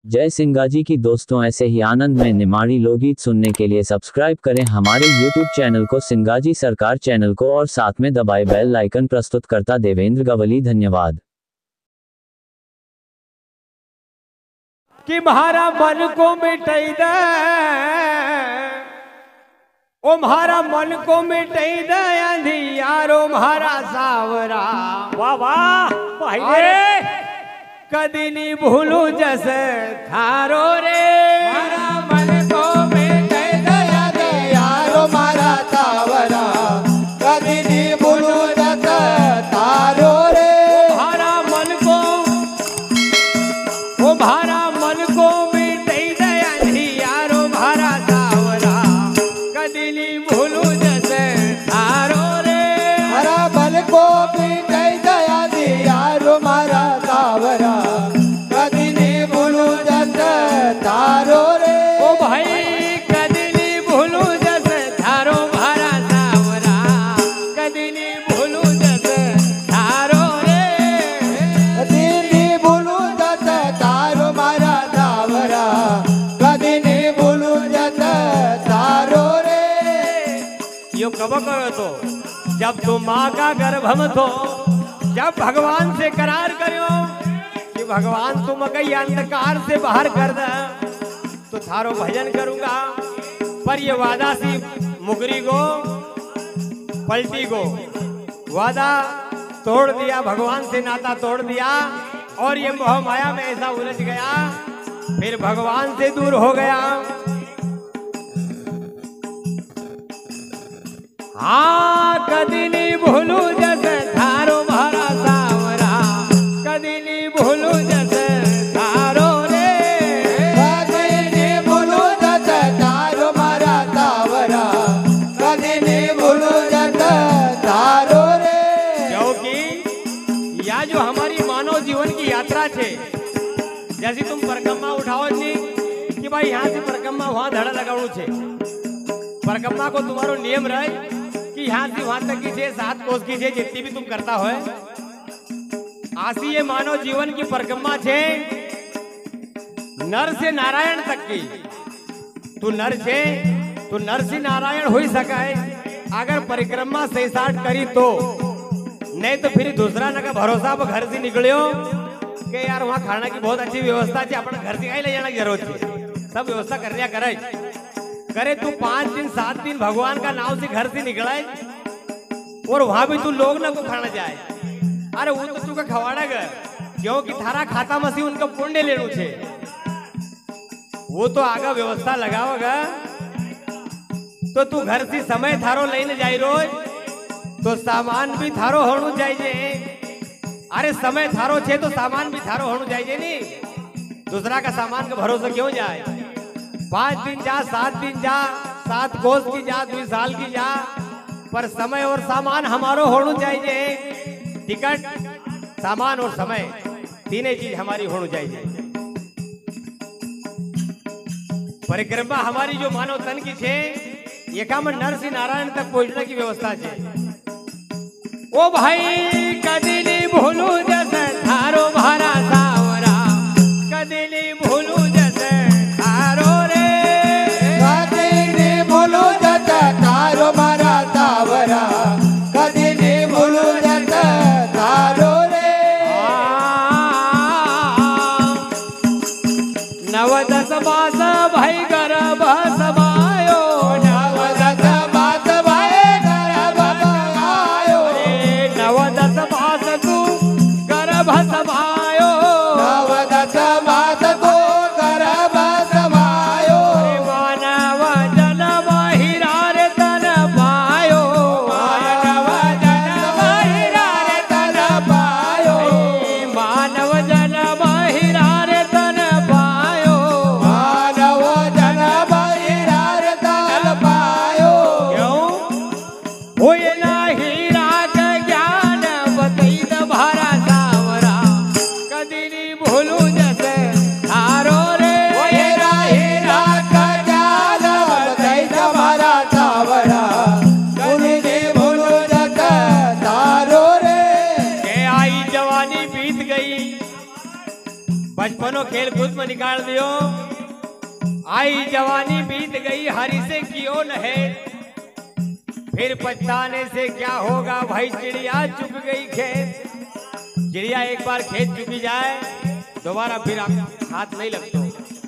जय सिंगाजी की दोस्तों, ऐसे ही आनंद में निमाड़ी लोकगीत सुनने के लिए सब्सक्राइब करें हमारे YouTube चैनल को, सिंगाजी सरकार चैनल को, और साथ में दबाए बेल आइकन। प्रस्तुतकर्ता देवेंद्र गवली। धन्यवाद। कि म्हारा मन को मिटाई दे, ओ म्हारा मन को मिटाई दे अंधियारो म्हारा सावरा। वाह वाह भाई, कदी नहीं भूलू जैसे थारो रे। म्हारा मन को मिटाई दे अंधियारो म्हारा सावरा, कदी नहीं भूलू जैसे थारो रे। म्हारा मन को, ओ म्हारा मन को मिटाई दे अंधियारो म्हारा सावरा, कदी नहीं भूलू जैसे थारो रे। म्हारा मन को मिटाई दे अंधियारो म्हारा सावरा, कदी नहीं भूलू जैसे थारो रे। ओ भाई कदी नहीं भूलू जैसे थारो म्हारा सावरा, कदी नहीं भूलू जैसे थारो रे। कदी नहीं भूलू जैसे थारो म्हारा सावरा, कदी नहीं भूलू जैसे थारो रे। यो कब कहो तो जब तुम माँ का गर्भम थो, जब भगवान से करार करो कि भगवान तुम कई अंधकार से बाहर कर दे तो थारो भजन करूंगा। पर ये वादा सी मुगरी को पलटी को वादा तोड़ दिया, भगवान से नाता तोड़ दिया और ये मोह माया में ऐसा उलझ गया, फिर भगवान से दूर हो गया। हाँ कदी नहीं भूलू जैसे थारो म्हारा सावरा, कदी नहीं भूलू जैसे थारो रे। कदी नहीं भूलू जैसे थारो म्हारा सावरा, कदी नहीं भूलू जैसे थारो रे। क्योंकि या जो हमारी मानव जीवन की यात्रा छे, जैसी तुम परिक्रमा उठाओ छी कि भाई यहाँ से परिक्रमा वहाँ धड़ा लगाड़ू छे, परिक्रमा को तुम्हारो नियम रहे कि यहाँ से वहां तक की छे 7 कोस की छे, जितनी भी तुम करता हो। आसी ये मानव जीवन की परिक्रमा छे नर से नारायण तक की। तू नर छे तो नर से नारायण हो ही सका है अगर परिक्रमा से 60 करी तो, नहीं तो फिर दूसरा ना का भरोसा पर घर से निकलियो कि यार वहाँ खाना की बहुत अच्छी व्यवस्था है, अपने घर से कहीं ले जाना की जरूरत है, सब व्यवस्था कर लिया करे। करे तू 5 दिन 7 दिन भगवान का नाम से घर से निकलाए और वहां भी तू लोग ना को खाना जाए। अरे वो तो तू का खवाड़ा गर, क्योंकि थारा खाता मसी उनका पुण्य लेनु छे, वो तो आगा व्यवस्था लगाओगा तो तू घर से समय थारो लेने जाए रोज तो सामान भी थारो होनु चाहिए। अरे समय थारो छे तो सामान भी थारो होनु चाहिए, नहीं दूसरा का सामान का भरोसा क्यों जाए। 5 दिन जा 7 दिन जा 7 कोस की जा 2 साल की जा, पर समय और सामान हमारो होना चाहिए। टिकट, सामान और समय तीनों चीज हमारी होनी चाहिए। परिक्रमा हमारी जो मानव तन की छे, ये काम नर से नारायण तक पहुंचने की व्यवस्था छे। ओ भाई कदी नहीं भूलू जैसे थारो म्हारा सावरा, कदी नहीं भूलू जैसे थारो रे। कदी नहीं भूलू जैसे थारो म्हारा सावरा, कदी नहीं भूलू जैसे थारो रे। 9 10 मास भाई गर्भ समायो, 9 10 मास भाई गर्भ समायो, 9 10 मास तू गर्भ समायो, 9 10 मास तू गर्भ समायो। मानव जन्म हीरा रे तन पायो, मानव जन्म हीरा रे तन पायो, मानव जन्म हीरा रे तन पायो, मानव जन्म हीरा दूध में निकाल दियो। आई जवानी बीत गई हरी से कियो न है, फिर पछताने से क्या होगा भाई चिड़िया चुग गई खेत। चिड़िया एक बार खेत चुकी जाए दोबारा फिर हाथ नहीं लगता,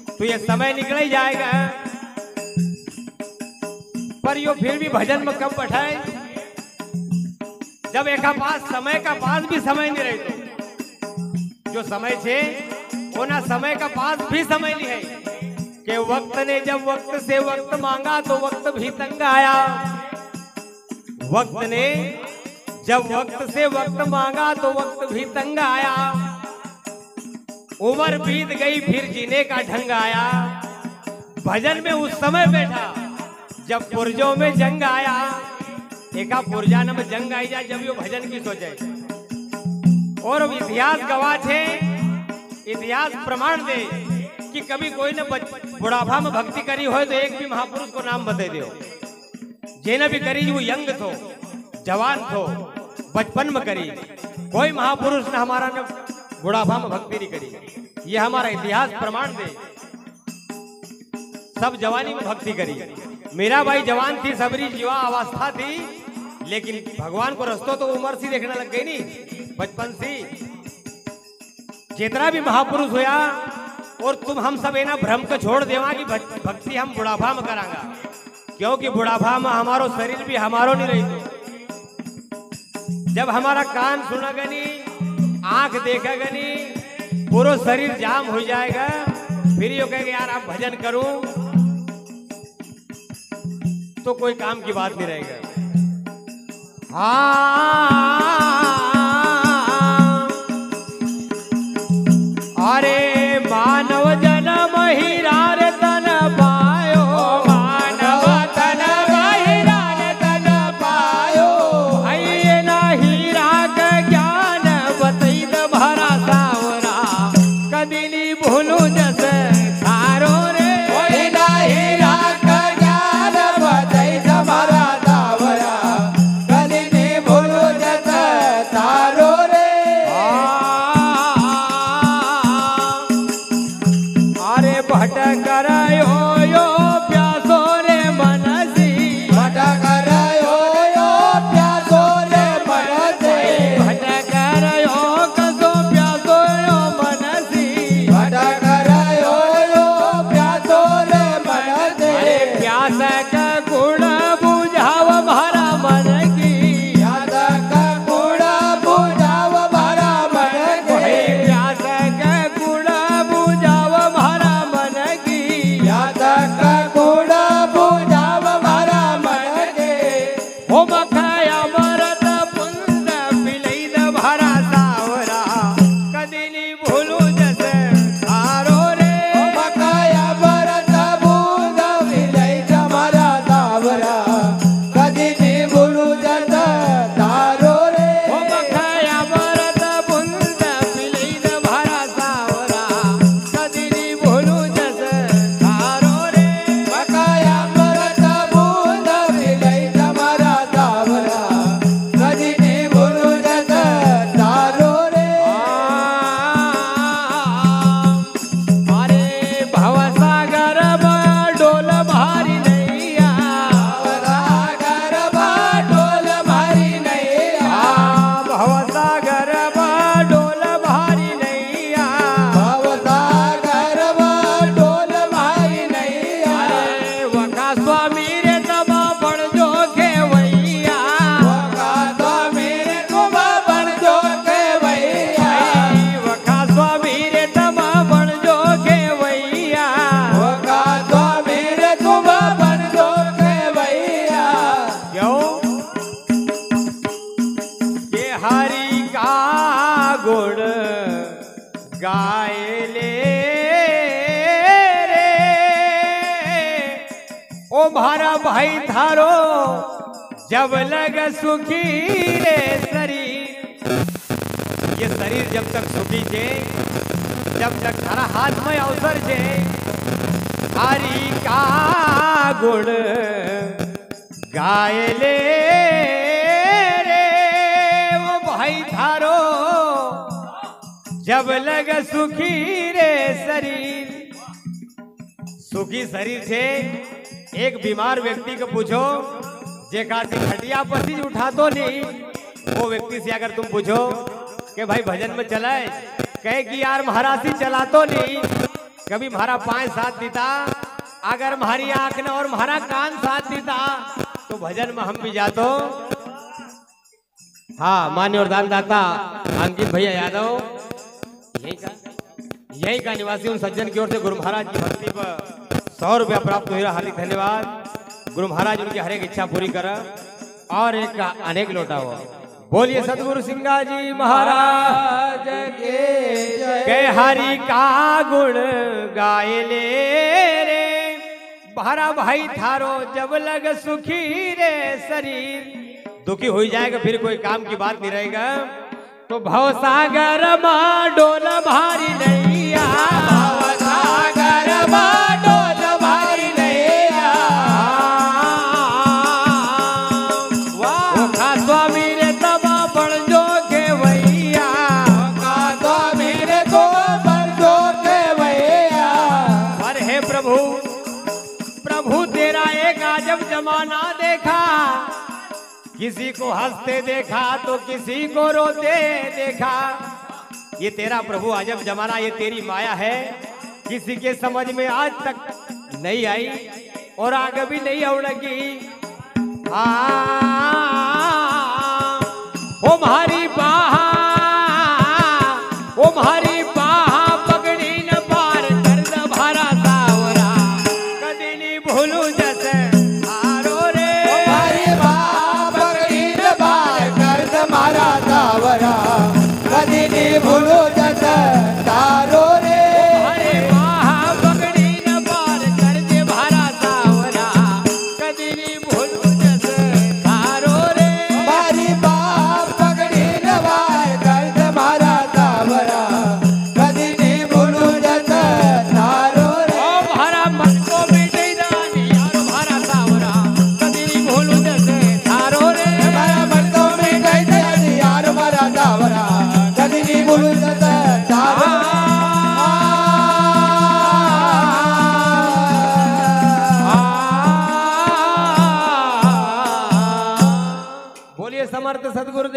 तो ये समय निकल ही जाएगा। पर यो फिर भी भजन में कब बैठाए, जब एक पास समय का पास भी समय नहीं रहे, तो जो समय छे वो ना समय का पास भी समय नहीं है कि वक्त ने जब वक्त से वक्त मांगा तो वक्त भी तंग आया। वक्त ने जब वक्त से वक्त मांगा तो वक्त भी तंग आया। उम्र बीत गई फिर जीने का ढंग आया। भजन में उस समय बैठा जब पुरजों में जंग आया। एका पुरजा में जंग आई जाए जब यो भजन की सोचे। और अब इतिहास गवाह है, इतिहास प्रमाण दे कि कभी कोई ने बुढ़ापा में भक्ति करी हो तो एक भी महापुरुष को नाम बता दियो। जेने भी करी वो यंग थो, जवान थो, बचपन में करी। कोई महापुरुष ने हमारा ने बुढ़ापा में भक्ति नहीं करी। ये हमारा इतिहास प्रमाण दे। सब जवानी में भक्ति करी। मेरा भाई जवान थी, सबरी जीवा अवस्था थी, लेकिन भगवान को रस्तों तो उम्र सी देखने लग गई नहीं, बचपन सी। जितना भी महापुरुष होया और तुम हम सब है ना भ्रम को छोड़ देवा कि भक्ति हम बुढ़ापा में करांगा, क्योंकि बुढ़ापा में हमारो शरीर भी हमारो नहीं रही। जब हमारा कान सुनेगा नहीं, आंख देखेगा नहीं, पूरा शरीर जाम हो जाएगा। फिर यो कहेगा यार आप भजन करूं तो कोई काम की बात नहीं रहेगा। अरे मानव जन्म हीरा रे तन पायो, मानव तन हीरा रे तन पायो। है ना हीरा का ज्ञान बतई द भरा सावरा, कदी नहीं भूलू जस थारो रे। है ना हीरा का ज्ञान बतई द भरा सावरा, कदी नहीं भूलू जस थारो रे। अरे भटक रहो यो प्यासो रे मनसी, भटक रहो यो प्यासो रे मनसी, भटक रहो कसो प्यासो यो मनसी, भटक रहो यो प्यासो रे मनसी। अरे प्यास का गुण बुझाव भरा मन की, प्यास का गुण बुझाव भरा मन की, प्यास का गुण बुझाव भरा मन की, प्यास का गुण बुझाव भरा मन के। हो मखाया मरत पुंद पिलई द भरा सावरा, कदी नहीं भूलू जस थारो रे। हो मखाया मरत पुंद पिलई द भरा सावरा, कदी नहीं भूलू जस थारो रे। हो मखाया मरत पुंद पिलई द भरा सावरा, कदी नहीं भूलू जस थारो रे। मखाया मरत पुंद पिलई द भरा सावरा, कदी नहीं भूलू जस थारो रे। अरे भवसागर में डोल भारी नैया, भवसागर में डोल भारी नैया, भवसागर में डोल भारी नैया, भवसागर में डोल भारी नैया। अरे वका स्वामी रे तबा बड़ जो खेवैया, वका स्वामी रे तबा बड़ जो खेवैया, वका स्वामी रे तबा बड़ जो खेवैया, वका स्वामी रे तबा बड़ जो खेवैया। क्यों के हरि का गुण गाए ले रे, ओ भारा भाई थारो जब लग सुखी रे शरीर। ये शरीर जब तक सुखी छे, जब तक थारा हाथ में अवसर छे, हरि का गुण गाए ले रे, ओ भाई थारो जब लग सुखी रे शरीर। सुखी शरीर से एक बीमार व्यक्ति को पूछो जेका से खटिया पसीज उठा तो नहीं, वो व्यक्ति से अगर तुम पूछो कि भाई भजन में चलाए, कहे कि यार महाराज से चला तो नहीं, कभी हमारा पांव साथ देता, अगर हमारी आंख न और हमारा कान साथ देता तो भजन में हम भी जातो। हाँ, मान्य और दानदाता अंकित भैया यादव यही का निवासी उन सज्जन की ओर से गुरु महाराज की भक्ति पर 100 रुपया प्राप्त हुआ। हार्दिक धन्यवाद। गुरु महाराज उनकी हर एक इच्छा पूरी कर और एक का अनेक लौटा हुआ। बोलिए सतगुरु सिंगा जी महाराज के हरि का गुण गाए ले रे, भारा भाई थारो जब लग सुखी रे शरीर। दुखी हो जाएगा फिर कोई काम की बात नहीं रहेगा, तो भव सागर मां डोल भारी नैया, भव सागर मां डोल भारी नैया। वाह स्वामी रे तबा बड़ जो के भैया, स्वामी रे को बड़ जो के भैया। पर हे प्रभु, प्रभु तेरा एक अजब जमाना देखा, किसी को हंसते देखा तो किसी को रोते देखा। ये तेरा प्रभु अजब जमाना, ये तेरी माया है, किसी के समझ में आज तक नहीं आई और आगे भी नहीं आउगी। ओ म्हारी बाहा, ओ म्हारी बाहा पगड़ी न पार कर द भारा सावरा, कदी नहीं भूलू जैसे हारो रे। मारा सावरा कदी नहीं भूलो जस तारो रे। हरे बाहा पगड़ी न पार कर दे भारा सावरा, कदी नहीं भूलो जस तारो रे। हमारी बाहा पगड़ी न पार कर दे मारा सावरा, कदी नहीं भूलो जस तारो रे। ओ भारा मन को मिटे दानी यार भारा सावरा, कदी नहीं भूलो जस तारो रे। हमारा मन को मिटे दानी यार मारा सावरा, कदी नहीं भूलो जस तारो। बोलिए समर्थ सदगुरु